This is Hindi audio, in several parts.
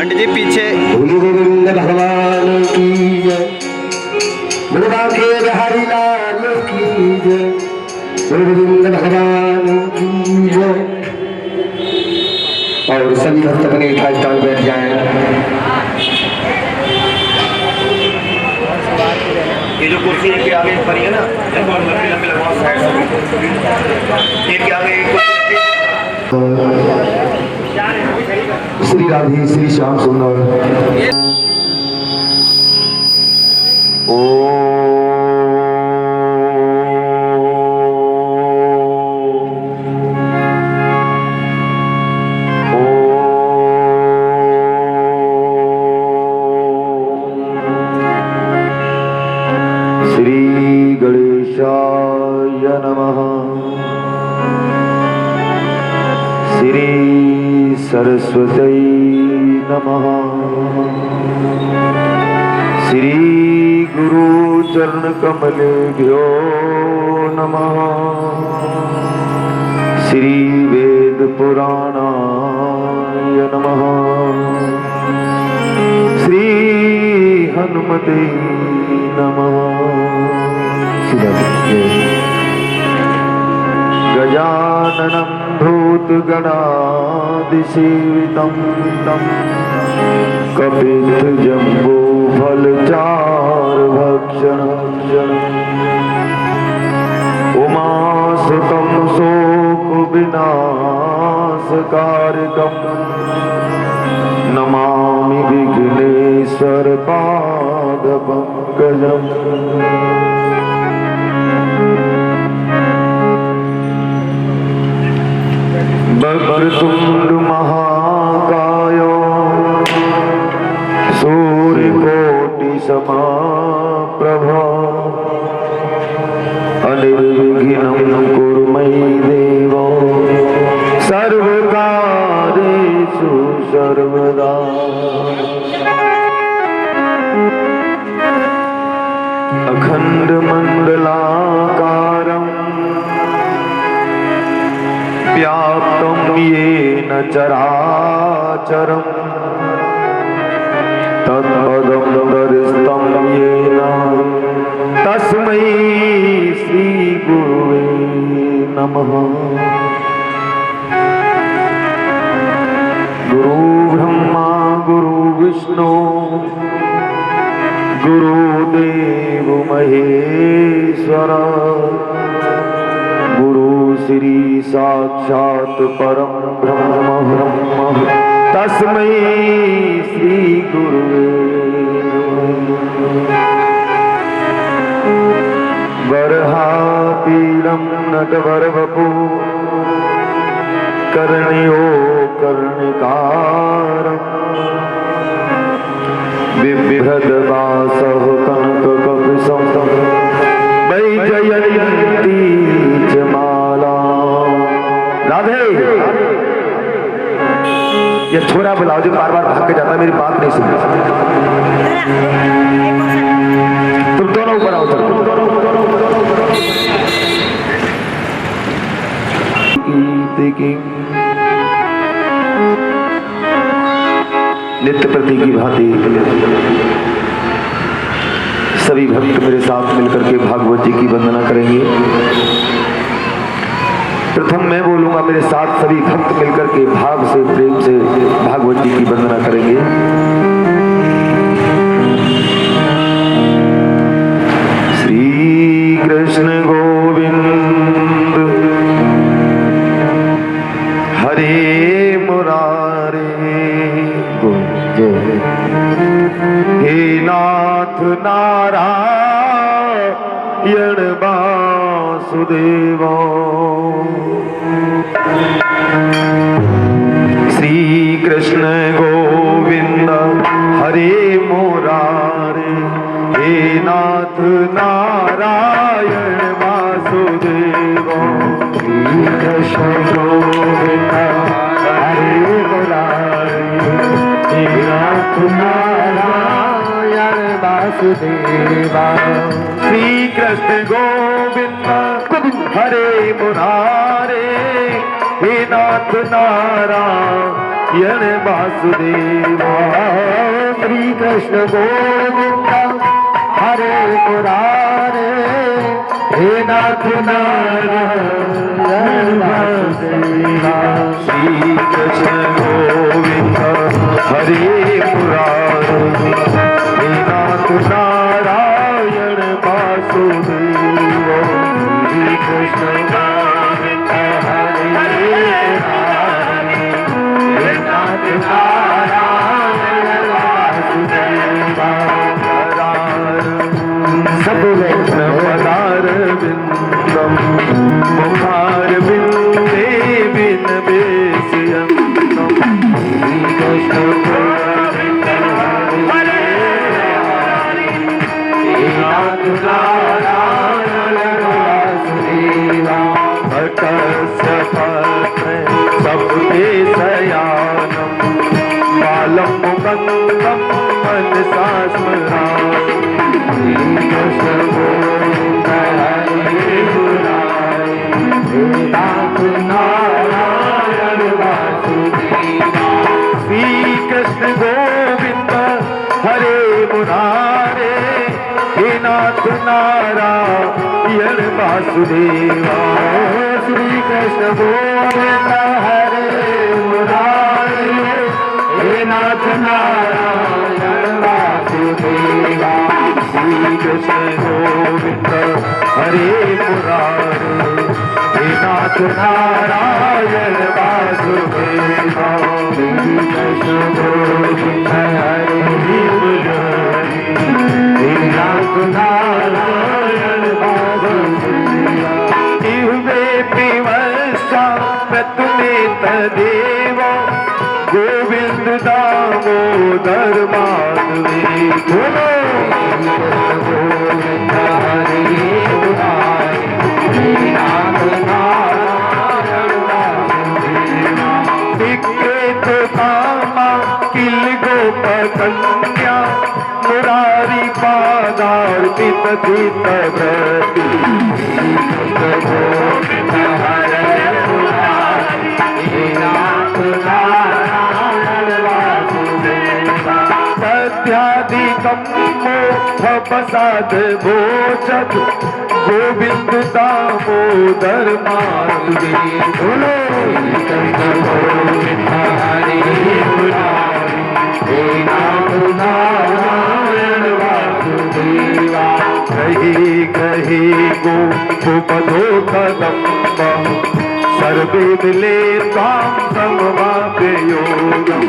पंडित जी पीछे। गोविंद भगवान की जय, दुर्गा के बिहारी लाल की जय, गोविंद भगवान की जय। और सभी भक्त अपने स्थान बैठ जाएं। ये जो कुर्सी के आगे पड़ी है ना, इसको लंबी लंबी लगवाओ साइड से। इनके आगे श्री राधे श्री श्याम सुंदर। श्री गणेशाय नमः। श्री सरस्वती नमः। श्री गुरु चरण कमलेभ्यो नमः। श्री वेद पुराणाय नमः। श्री हनुमते नमः। गजाननं भूतगणादिसेवितं तं कपित्थजम्बूफलचारुभक्षणं उमासुतं शोकविनाशकारकं नमामि विघ्नेश्वरपादपङ्कजम्। वक्रतुण्ड महाकाय सूर्यकोटि समप्रभा अनिर्विघ्नं कुरु मयि देव सर्वकार्येषु सर्वदा। अखण्डमण्डलाकारम् व्याप्तं येन चराचरं तत्पदं दर्शितं येन तस्मै श्रीगुरुवे नमः। गुरु ब्रह्मा गुरु विष्णु गुरुदेव महेश्वर गुरु श्री साक्षात् परम ब्रह्म तस्मै श्री गुरुवे वरहापीडं नटवरवपु कर्णयो कर्णिकारं बिभ्रदवासः कनककपिशं वैजयन्ती च माला। राधे ये छोरा बुलाओ जो बार बार भाग के जाता, मेरी बात नहीं सुनता। तुम दोनों ऊपर आओ। नित्य प्रति की भांति सभी भक्त मेरे साथ मिलकर के भागवत जी की वंदना करेंगे। प्रथम मैं बोलूंगा, मेरे साथ सभी भक्त मिलकर के भाव से प्रेम से भागवत जी की वंदना करेंगे। श्री कृष्ण गोविंद हरे मुरारे गोविंद। हे नाथ नारायण वासुदेव। श्री कृष्ण गोविंद हरे मुरारे। हे नाथ नारायण वासुदेव। श्री कृष्ण गोविंद हरे मुरारे। हे नाथ नारायण वासुदेवा। श्री कृष्ण गोविंद हरे मुरारे। हे नाथ नारायण यण वासुदेवा श्री कृष्ण गोविंद हरे मुरारे हे नाथ नारायण वासुदेवा। श्री कृष्ण गोविंद हरे मुरारे हे नाथ नारायण वासुदेवा। श्री कृष्ण गोविंद हरे मुरारे हे नाथ नारायण वासुदेवा। सब लोग पदार बिंदम मुखार बिंदे बिन बेसियंतम। श्री कृष्ण गोविंद हरे मुरारे हे नाथ नारायण वासुदेवा। भटस्य पत्र सबके शयानम बालम मुकंदम मनसा स्मरामि। श्री कृष्ण गोविंद हरे मुरारे हे नाथ नारायण वासुदेवा। श्री कृष्ण गोविंद हरे मुरारे हे नाथ नारायण वासुदेवा। श्री कृष्ण गोविंद हरे मुरारे हे नाथ नारायण वासुदेवा। श्री कृष्ण गोविंद हरे मुरारे हे नाथ नारायण वासुदेवा। श्री कृष्ण गोविंद हरे मुरारे हे नाथ नारायण वासुदेवा। इहवे पिवसा प्रतुमेत देव गोविंद दामोदर माधवे। बोलो गोविंद हरे मुरारे हे नाथ नारायण वासुदेवा। विक्रेत कामा किल गोपकन्या मुरारी पादार्पित चित्तव्रती। गोविंद हरे मुरारे हे नाथ नारायण वासुदेवा। पद्यादिकं मोक्षप्रसाद भोजक गोविंद दामोदर माधवे। बोलो गोविंद हरे मुरारे हे नाथ नारायण वासुदेवा। कही कही गोपधो कदम्ब सर्वे मिले ताम समवाप्य योगम।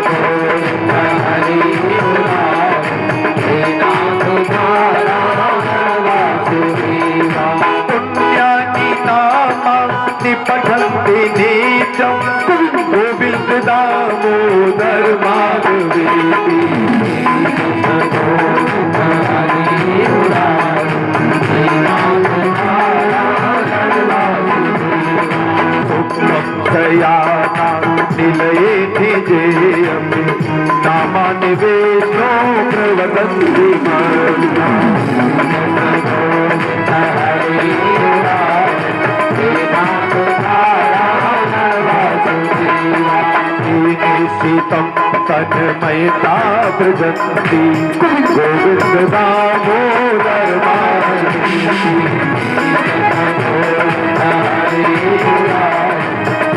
गोविंद हरे मुरारे हे नाथ नारायण वासुदेवा। पुण्यानि नामानि पठन्ति नित्यं गोविंद दामोदर माधवे। गोविंद हरे मुरारे हे नाथ नारायण वासुदेवा। सुखं शयाना निलये निजेयमि नामानि वेष्णो प्रवदन्ति मन्ना। गोविंद हरे मुरारे हे नाथ नारायण वासुदेवा। शीतं तन्मयता भजन्ति गोविंद दामोदर माधवे। गोविंद हरे मुरारे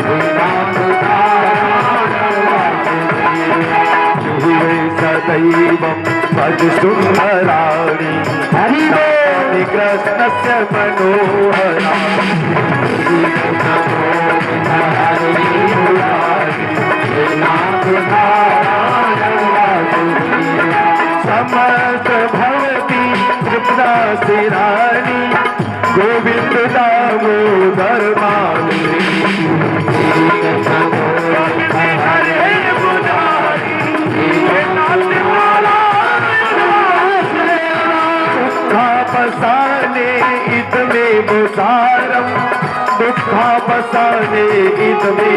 हे नाथ नारायण वासुदेवा। जुहुवे सदैवं भज सुन्दराणि नामानि कृष्णस्य मनोहराणि। गोविंद हरे मुरारे हे नाथ नारायण वासुदेवा। समस्त भवति त्रिपुरा सिराणि गोविंद दामोदर माधवे। हरे मुरारी हे नाथ दुःखापसाने इदमे मुसारम दुःखापसाने इदमे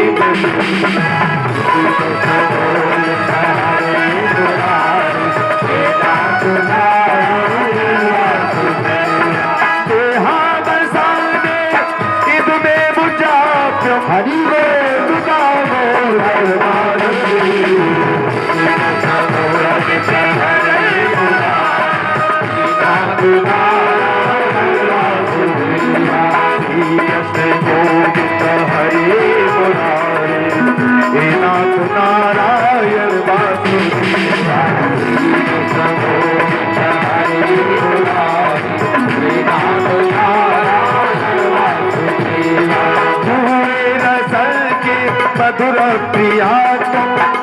मधुर प्रिया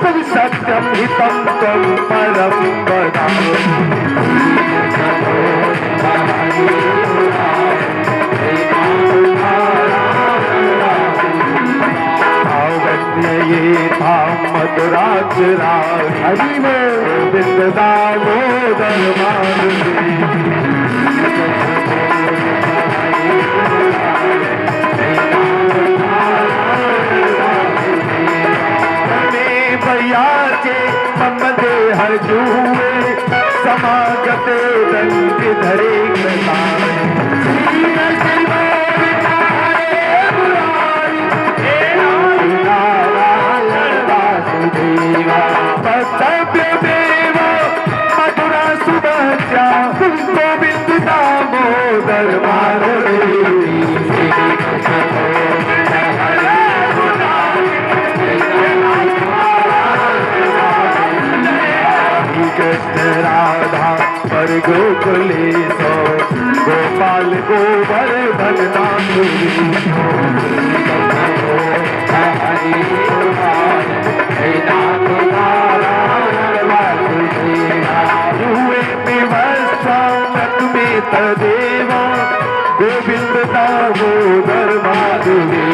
तुम सत्यम हितम तुम परम ये था मधुराज राज हरि में विद्या मोदर भैया के मम दे हर जुए समागते दंड धरे मधुरा सुभद्रा गोविंद दामोदर कृष्ण राधा पर गोकुले सो गोपाल गोवर्धन देवा गोविंद दामोदर माधुरी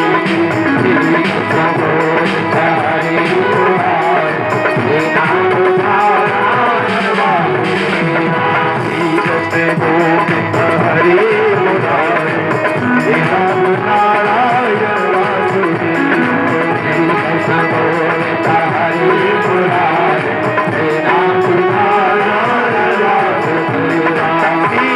गोविंद हरे मुरारी राम नारायण वासुदेव हरे मुरारी राम नारायण वासुदेव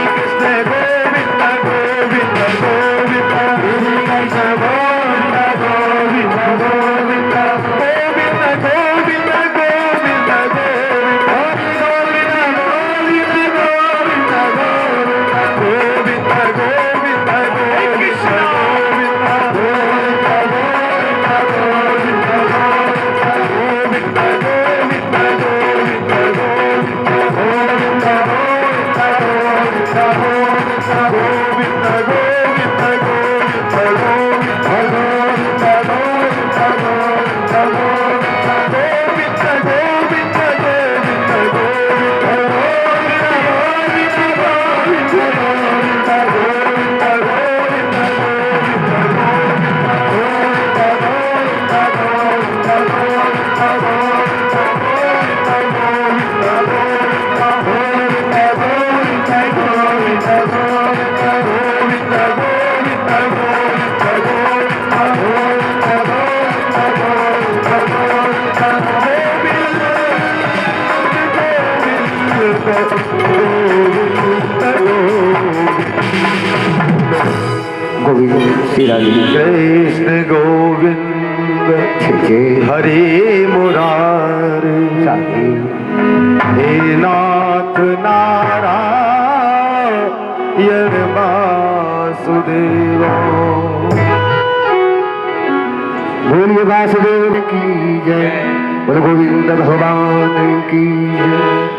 कृष्ण गोविंद हरे मुरारी हे नाथ नारायण वासुदेव। बोलिए वासुदेव की जय, बोल गोविंद भगवान की जय,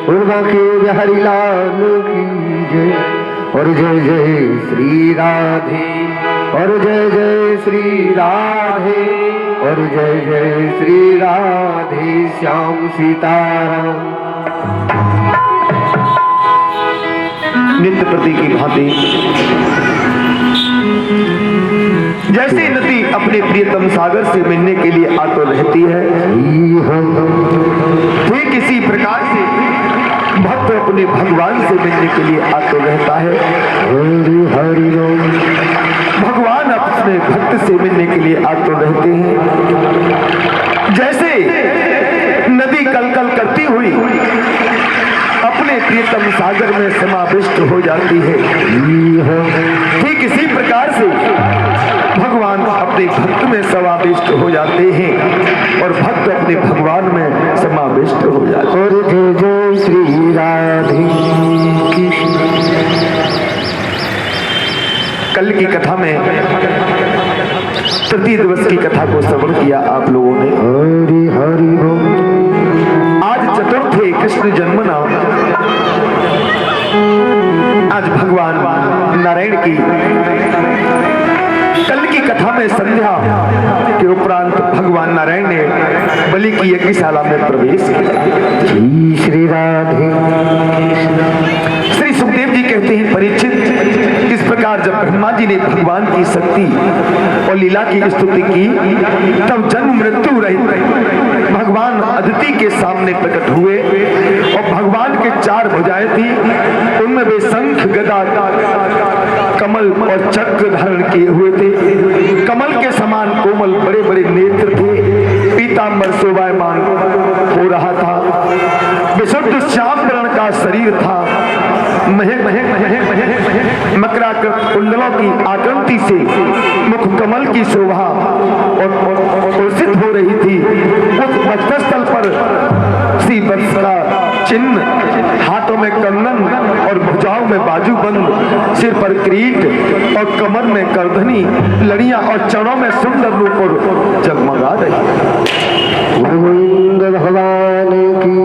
बोल बांके बिहारी लाल की जय। और जय जय श्री राधे, और जय जय श्री राधे, और जय जय श्री राधे श्याम सीताराम। नित्य प्रति की भांति जैसे नदी अपने प्रियतम सागर से मिलने के लिए आतुर रहती है, ठीक इसी प्रकार से भक्त अपने भगवान से मिलने के लिए आतुर रहता है। हरि हरि राम। भगवान अपने भक्त से मिलने के लिए आतुर रहते हैं। जैसे नदी कलकल करती हुई अपने प्रियतम सागर में समाविष्ट हो जाती है, ठीक इसी प्रकार से भगवान अपने भक्त में समाविष्ट हो जाते हैं और भक्त अपने भगवान में समाविष्ट हो जाते हैं। और जय जय श्री राधे। कल की कथा में प्रति दिवस की कथा को श्रवण किया आप लोगों ने। हरि हरि बोल। आज चतुर्थ है कृष्ण जन्मना। आज भगवान नारायण की कल की कथा में संध्या के उपरांत भगवान नारायण ने बलि की यज्ञशाला में प्रवेश किया। श्री राधे। श्री सुखदेव जी कहते हैं, परीक्षित, इस प्रकार जब ब्रह्मा जी ने भगवान की शक्ति और लीला की स्तुति की, तब जन्म मृत्यु रहित भगवान अदिति के सामने प्रकट हुए और भगवान के 4 भुजाएं थी, उनमें वे शंख, गदा, कमल और चक्र धारण किए हुए थे। कमल के समान कोमल बड़े बड़े नेत्र थे, पीतांबर शोभायमान हो रहा था, विशुद्ध श्याम वर्ण का शरीर था, मकराकृत कुंडलों की आकृति से मुख कमल की शोभा और उषित हो रही थी। उस वक्षस्थल पर श्री वत्स का चिन्ह, हाथों में कंगन और भुजाओं में बाजूबंद, सिर पर किरीट और कमर में करधनी, लड़ियां और चरणों में सुंदर रूप और जगमगा रही। गोविंद भगवान की।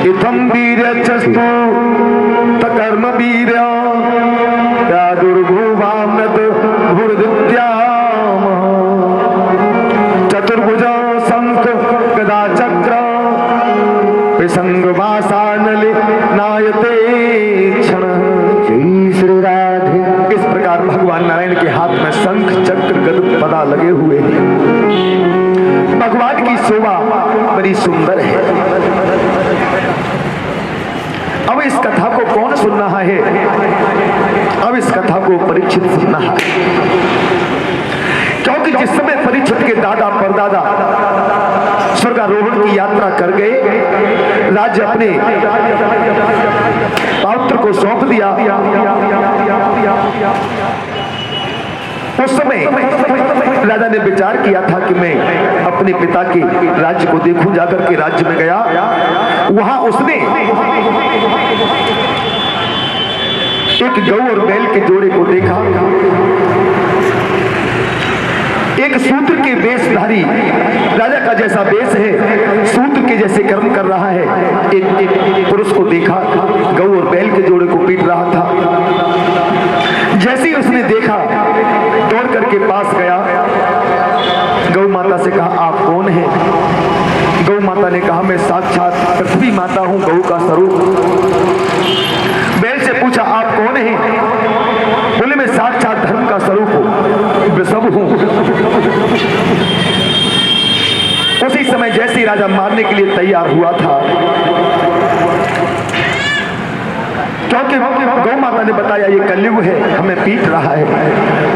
इथम वीर चस्तु तकर्म वीर या दुर्भुवामृत भुर्दित्याम चतुर्भुज शंख गदा चक्र विसंग वासानलि नायते क्षण। जय श्री राधे। इस प्रकार भगवान नारायण के हाथ में शंख, चक्र, गदा, पदा लगे हुए हैं। भगवान की शोभा बड़ी सुंदर है। अब इस कथा को कौन सुन रहा है? अब इस कथा को परीक्षित सुनना है, क्योंकि जिस समय परीक्षित के दादा परदादा स्वर्गारोहण की यात्रा कर गए, राज्य अपने पौत्र को सौंप दिया, उस समय राजा ने विचार किया था कि मैं अपने पिता के राज्य को देखूं। जाकर के राज्य में गया, वहां उसने एक गौ और बैल के जोड़े को देखा। एक सूत्र के वेशधारी राजा का जैसा वेश है, सूत्र के जैसे कर्म कर रहा है, एक पुरुष को देखा, गौ और बैल के जोड़े को पीट रहा था। जैसे ही उसने देखा, दौड़ करके पास गया, गौ माता से कहा, आप कौन हैं? गौ माता ने कहा, मैं साक्षात पृथ्वी माता हूं, गौ का स्वरूप। बैल से पूछा, आप कौन हैं? बोले, मैं साक्षात धर्म का स्वरूप हूं, वृषभ हूं। उसी समय जैसे ही राजा मारने के लिए तैयार हुआ था, क्योंकि गौ माता ने बताया ये कलयुग है, हमें पीट रहा है।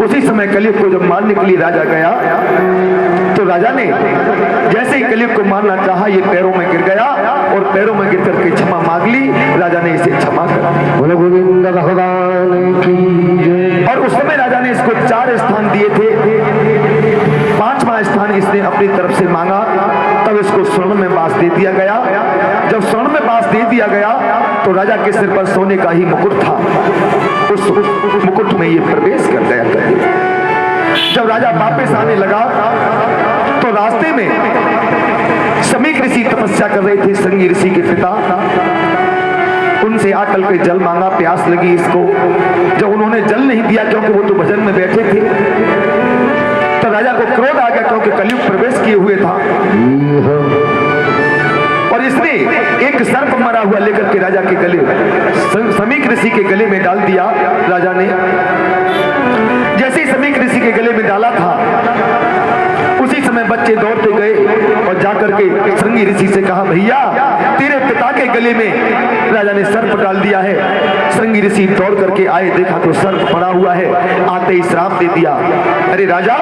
उसी समय कलयुग को जब मारने के लिए राजा गया, तो राजा ने जैसे ही कलयुग को मारना चाहा, ये पैरों में गिर गया और पैरों में गिर करके क्षमा मांग ली। राजा ने इसे क्षमा कर दिया। बोलो गोविंद भगवान की। और उस समय राजा ने इसको 4 स्थान दिए थे, 5वां स्थान इसने अपनी तरफ से मांगा, तब इसको स्वर्ण में बास दे दिया गया। जब स्वर्ण में बास दे दिया गया, तो राजा के सिर पर सोने का ही मुकुट था, उस मुकुट में ये प्रवेश कर गया। जब राजा वापस आने लगा, तो रास्ते में समीक ऋषि तपस्या कर रहे थे, संगी ऋषि के पिता। उनसे आकर के जल मांगा, प्यास लगी इसको। जब उन्होंने जल नहीं दिया, क्योंकि वो तो भजन में बैठे थे, तो राजा को क्रोध आ गया, क्योंकि कलयुग प्रवेश किए हुए था। और इसने एक सर्प मरा हुआ लेकर के राजा के गले, समीक ऋषि के गले में डाल दिया। राजा ने जैसे ही समीक ऋषि के गले में डाला था, उसी समय बच्चे दौड़ते गए और जाकर के श्रृंगी ऋषि से कहा, भैया तेरे पिता के गले में राजा ने सर्प डाल दिया है। श्रृंगी ऋषि दौड़ करके आए, देखा तो सर्प पड़ा हुआ है। आते ही श्राप दे दिया, अरे राजा,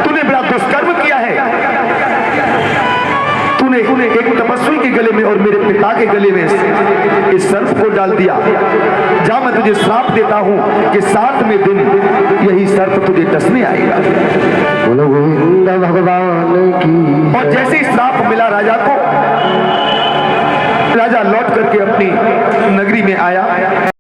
तूने बड़ा दुष्कर्म किया है, तूने एक तपस्वी के गले में और मेरे पिता के गले में इस सर्प को डाल दिया। जा, मैं तुझे श्राप देता हूं कि 7वें दिन यही सर्प तुझे डसने आएगा। बोलो गोविंद भगवान की। और जैसे ही श्राप मिला राजा को, राजा लौट करके अपनी नगरी में आया।